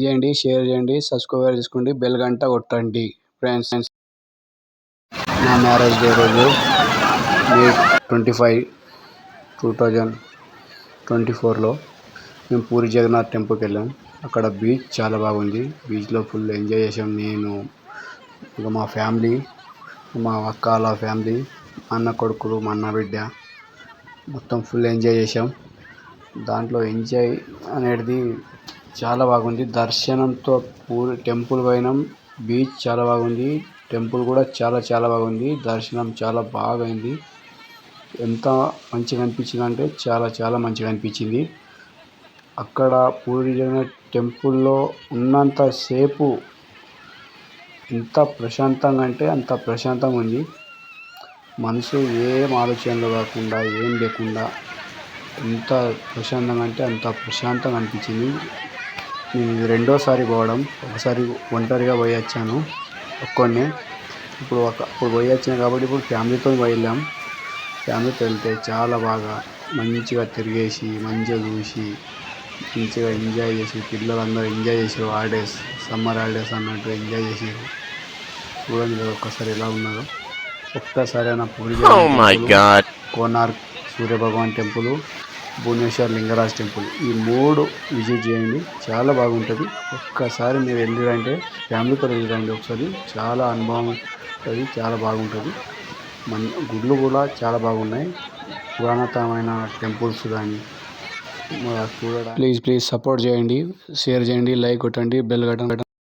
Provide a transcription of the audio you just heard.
చేయండి, షేర్ చేయండి, సబ్స్క్రైబ్ చేసుకోండి, బెల్ గంట కొట్టండి. ఫ్రెండ్స్, నా మ్యారేజ్ డే రోజు మే 25, 2024లో మేము పూరి జగన్నాథ్ టెంపుల్కి వెళ్ళాం. అక్కడ బీచ్ చాలా బాగుంది. బీచ్లో ఫుల్ ఎంజాయ్ చేసాం. నేను ఇంకా మా ఫ్యామిలీ, మా అక్క వాళ్ళ ఫ్యామిలీ, మా అన్న కొడుకులు, మా అన్న బిడ్డ మొత్తం ఫుల్ ఎంజాయ్ చేసాం. దాంట్లో ఎంజాయ్ అనేది చాలా బాగుంది. దర్శనంతో పూరి టెంపుల్ పోయినాం. బీచ్ చాలా బాగుంది. టెంపుల్ కూడా చాలా బాగుంది. దర్శనం చాలా బాగా అయింది. ఎంత మంచిగా అనిపించింది అంటే చాలా మంచిగా అనిపించింది. అక్కడ పూరి జగన్నాథ్ టెంపుల్లో ఉన్నంతసేపు ఎంత ప్రశాంతంగా అంటే అంత ప్రశాంతంగా ఉంది. మనసు ఏం ఆలోచనలు కాకుండా, ఏం లేకుండా ఎంత ప్రశాంతంగా అంటే అంత ప్రశాంతంగా అనిపించింది. ఇది రెండోసారి పోవడం. ఒకసారి ఒంటరిగా పోయి వచ్చాను, ఒక్కడినే. ఇప్పుడు పోయి వచ్చాను కాబట్టి ఇప్పుడు ఫ్యామిలీతో వెళ్ళాం. ఫ్యామిలీతో వెళ్తే చాలా బాగా మంచిగా తిరిగేసి, మంచిగా చూసి, మంచిగా ఎంజాయ్ చేసి, పిల్లలందరూ ఎంజాయ్ చేసారు. హాలిడేస్, సమ్మర్ హాలిడేస్ అన్నట్టు ఎంజాయ్ చేసారు. చూడండి ఒక్కసారి ఎలా ఉన్నారో. ఒక్కసారైనా Puri Jagannath temple, Konark Surya Bhagwan temple, Bhubaneswar Lingaraj temple, ఈ 3 విజిట్ చేయండి. చాలా బాగుంటుంది. ఒక్కసారి మీరు వెళ్ళిరంటే ఫ్యామిలీతో వెళ్ళిరండి ఒకసారి. చాలా అనుభవం ఉంటుంది, చాలా బాగుంటుంది. గుళ్ళు కూడా చాలా బాగున్నాయి. పురాతనమైన టెంపుల్స్ కానీ చూడడానికి. ప్లీజ్ సపోర్ట్ చేయండి, షేర్ చేయండి, లైక్ కొట్టండి, బెల్ కొట్టండి.